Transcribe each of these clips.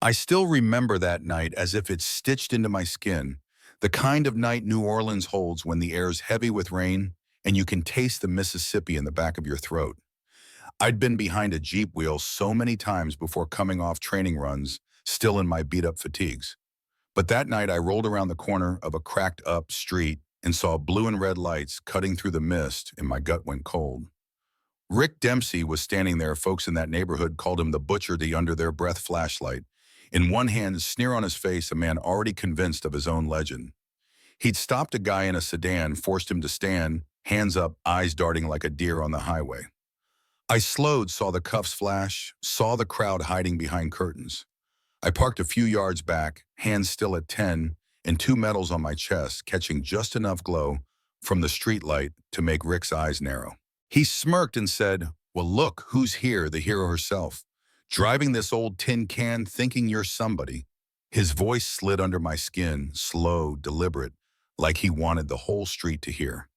I still remember that night as if it's stitched into my skin, the kind of night New Orleans holds when the air's heavy with rain and you can taste the Mississippi in the back of your throat. I'd been behind a Jeep wheel so many times before coming off training runs, still in my beat-up fatigues. But that night I rolled around the corner of a cracked-up street and saw blue and red lights cutting through the mist and my gut went cold. Rick Dempsey was standing there. Folks in that neighborhood called him the butcher, the under their breath flashlight. In one hand, a sneer on his face, a man already convinced of his own legend. He'd stopped a guy in a sedan, forced him to stand, hands up, eyes darting like a deer on the highway. I slowed, saw the cuffs flash, saw the crowd hiding behind curtains. I parked a few yards back, hands still at 10, and two medals on my chest, catching just enough glow from the streetlight to make Rick's eyes narrow. He smirked and said, "Well, look, who's here, the hero herself, driving this old tin can thinking you're somebody." His voice slid under my skin, slow, deliberate, like he wanted the whole street to hear.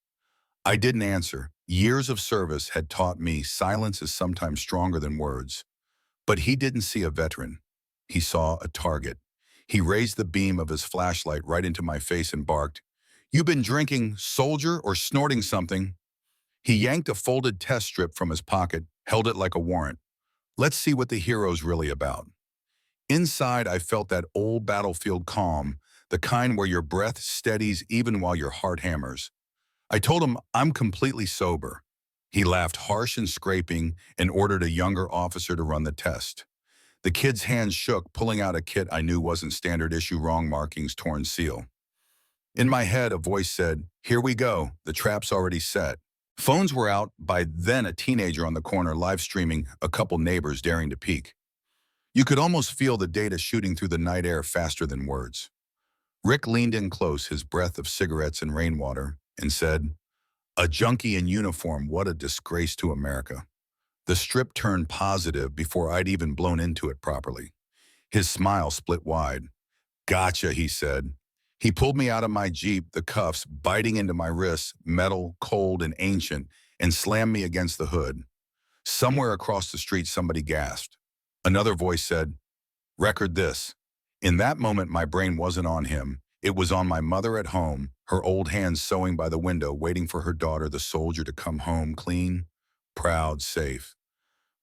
I didn't answer. Years of service had taught me silence is sometimes stronger than words. But he didn't see a veteran. He saw a target. He raised the beam of his flashlight right into my face and barked, "You been drinking, soldier, or snorting something?" He yanked a folded test strip from his pocket, held it like a warrant. "Let's see what the hero's really about." Inside, I felt that old battlefield calm, the kind where your breath steadies even while your heart hammers. I told him I'm completely sober. He laughed harsh and scraping and ordered a younger officer to run the test. The kid's hands shook, pulling out a kit I knew wasn't standard issue, wrong markings, torn seal. In my head, a voice said, "Here we go, the trap's already set." Phones were out, by then a teenager on the corner live streaming, a couple neighbors daring to peek. You could almost feel the data shooting through the night air faster than words. Rick leaned in close, his breath of cigarettes and rainwater, and said, "A junkie in uniform, what a disgrace to America." The strip turned positive before I'd even blown into it properly. His smile split wide. "Gotcha," he said. He pulled me out of my Jeep, the cuffs biting into my wrists, metal, cold, and ancient, and slammed me against the hood. Somewhere across the street, somebody gasped. Another voice said, "Record this." In that moment, my brain wasn't on him. It was on my mother at home, her old hands sewing by the window, waiting for her daughter, the soldier, to come home clean, proud, safe.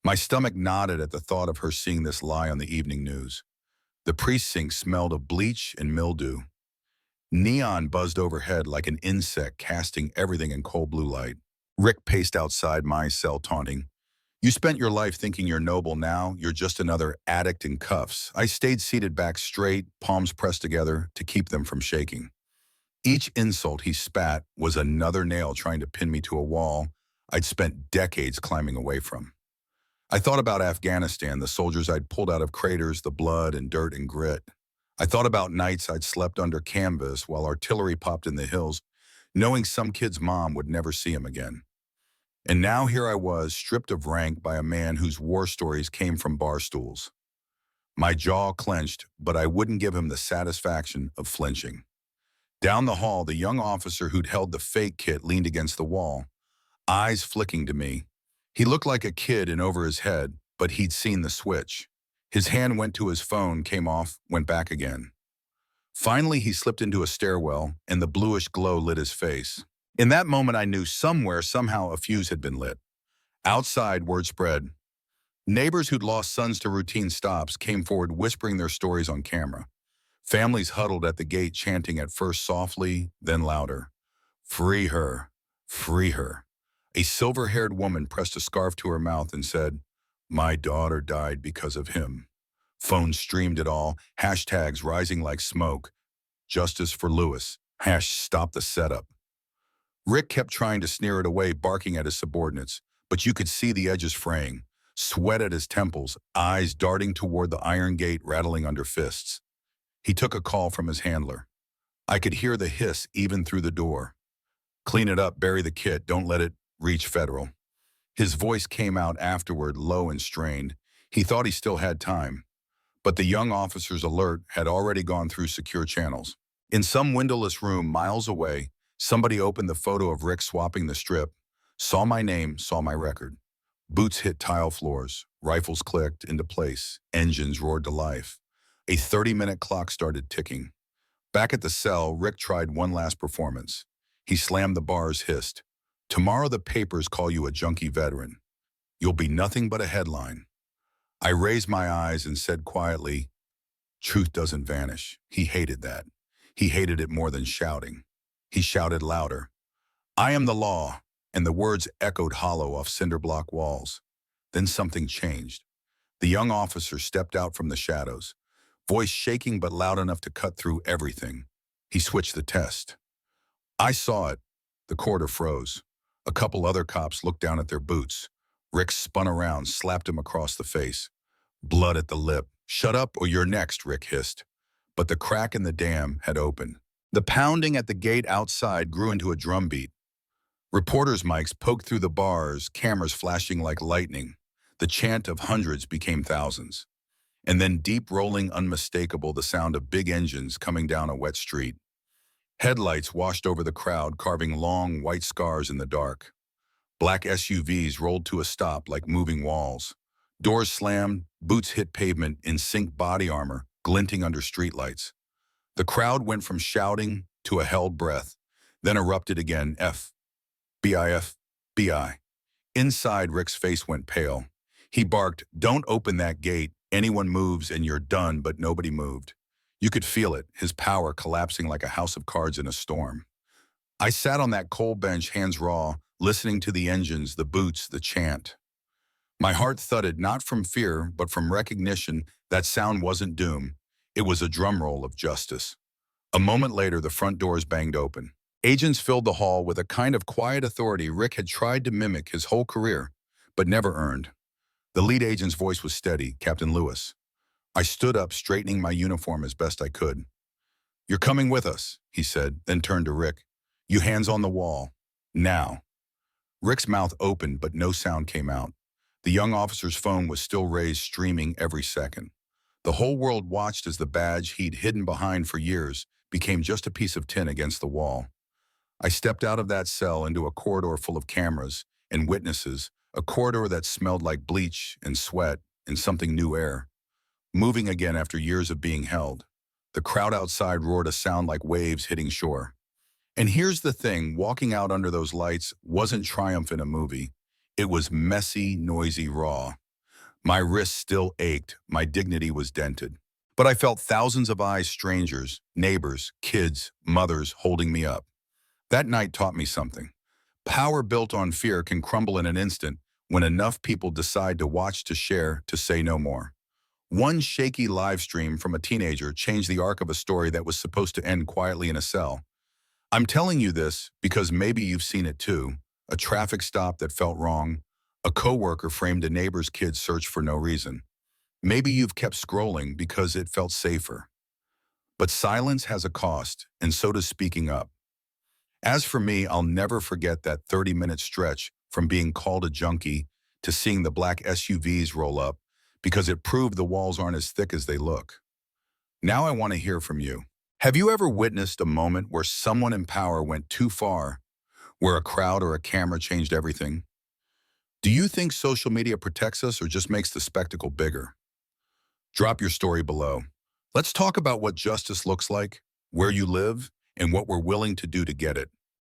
My stomach knotted at the thought of her seeing this lie on the evening news. The precinct smelled of bleach and mildew. Neon buzzed overhead like an insect, casting everything in cold blue light. Rick paced outside my cell, taunting, "You spent your life thinking you're noble. Now you're just another addict in cuffs." I stayed seated back straight, palms pressed together to keep them from shaking. Each insult he spat was another nail trying to pin me to a wall I'd spent decades climbing away from. I thought about Afghanistan, the soldiers I'd pulled out of craters, the blood and dirt and grit. I thought about nights I'd slept under canvas while artillery popped in the hills, knowing some kid's mom would never see him again. And now here I was, stripped of rank by a man whose war stories came from bar stools. My jaw clenched, but I wouldn't give him the satisfaction of flinching. Down the hall, the young officer who'd held the fake kit leaned against the wall, eyes flicking to me. He looked like a kid in over his head, but he'd seen the switch. His hand went to his phone, came off, went back again. Finally, he slipped into a stairwell, and the bluish glow lit his face. In that moment, I knew somewhere, somehow, a fuse had been lit. Outside, word spread. Neighbors who'd lost sons to routine stops came forward whispering their stories on camera. Families huddled at the gate chanting, at first softly, then louder, "Free her, free her." A silver-haired woman pressed a scarf to her mouth and said, "My daughter died because of him." Phones streamed it all, hashtags rising like smoke. "Justice for Lewis." Stop the setup. Rick kept trying to sneer it away, barking at his subordinates, but you could see the edges fraying, sweat at his temples, eyes darting toward the iron gate rattling under fists. He took a call from his handler. I could hear the hiss even through the door. "Clean it up, bury the kit, don't let it reach federal." His voice came out afterward, low and strained. He thought he still had time, but the young officer's alert had already gone through secure channels. In some windowless room miles away, somebody opened the photo of Rick swapping the strip, saw my name, saw my record. Boots hit tile floors, rifles clicked into place, engines roared to life. A 30-minute clock started ticking. Back at the cell, Rick tried one last performance. He slammed the bars, hissed, "Tomorrow the papers call you a junkie veteran. You'll be nothing but a headline." I raised my eyes and said quietly, "Truth doesn't vanish." He hated that. He hated it more than shouting. He shouted louder, "I am the law," and the words echoed hollow off cinder block walls. Then something changed. The young officer stepped out from the shadows, voice shaking but loud enough to cut through everything. He switched the test. I saw it. The corridor froze. A couple other cops looked down at their boots. Rick spun around, slapped him across the face. Blood at the lip. "Shut up or you're next," Rick hissed. But the crack in the dam had opened. The pounding at the gate outside grew into a drumbeat. Reporters' mics poked through the bars, cameras flashing like lightning. The chant of hundreds became thousands. And then deep rolling, unmistakable, the sound of big engines coming down a wet street. Headlights washed over the crowd, carving long, white scars in the dark. Black SUVs rolled to a stop like moving walls. Doors slammed, boots hit pavement in sync body armor, glinting under streetlights. The crowd went from shouting to a held breath, then erupted again, FBI. Inside, Rick's face went pale. He barked, "Don't open that gate. Anyone moves and you're done," but nobody moved. You could feel it, his power collapsing like a house of cards in a storm. I sat on that cold bench, hands raw, listening to the engines, the boots, the chant. My heart thudded, not from fear, but from recognition that sound wasn't doom. It was a drum roll of justice. A moment later, the front doors banged open. Agents filled the hall with a kind of quiet authority Rick had tried to mimic his whole career, but never earned. The lead agent's voice was steady, "Captain Lewis." I stood up, straightening my uniform as best I could. "You're coming with us," he said, then turned to Rick. "You hands on the wall. Now." Rick's mouth opened, but no sound came out. The young officer's phone was still raised, streaming every second. The whole world watched as the badge he'd hidden behind for years became just a piece of tin against the wall. I stepped out of that cell into a corridor full of cameras and witnesses, a corridor that smelled like bleach and sweat and something new air. Moving again after years of being held. The crowd outside roared a sound like waves hitting shore. And here's the thing, walking out under those lights wasn't triumph in a movie. It was messy, noisy, raw. My wrists still ached, my dignity was dented. But I felt thousands of eyes, strangers, neighbors, kids, mothers holding me up. That night taught me something. Power built on fear can crumble in an instant when enough people decide to watch, to share, to say no more. One shaky live stream from a teenager changed the arc of a story that was supposed to end quietly in a cell. I'm telling you this because maybe you've seen it too. A traffic stop that felt wrong. A coworker framed a neighbor's kid's search for no reason. Maybe you've kept scrolling because it felt safer. But silence has a cost, and so does speaking up. As for me, I'll never forget that 30-minute stretch from being called a junkie to seeing the black SUVs roll up, because it proved the walls aren't as thick as they look. Now I want to hear from you. Have you ever witnessed a moment where someone in power went too far, where a crowd or a camera changed everything? Do you think social media protects us or just makes the spectacle bigger? Drop your story below. Let's talk about what justice looks like, where you live, and what we're willing to do to get it.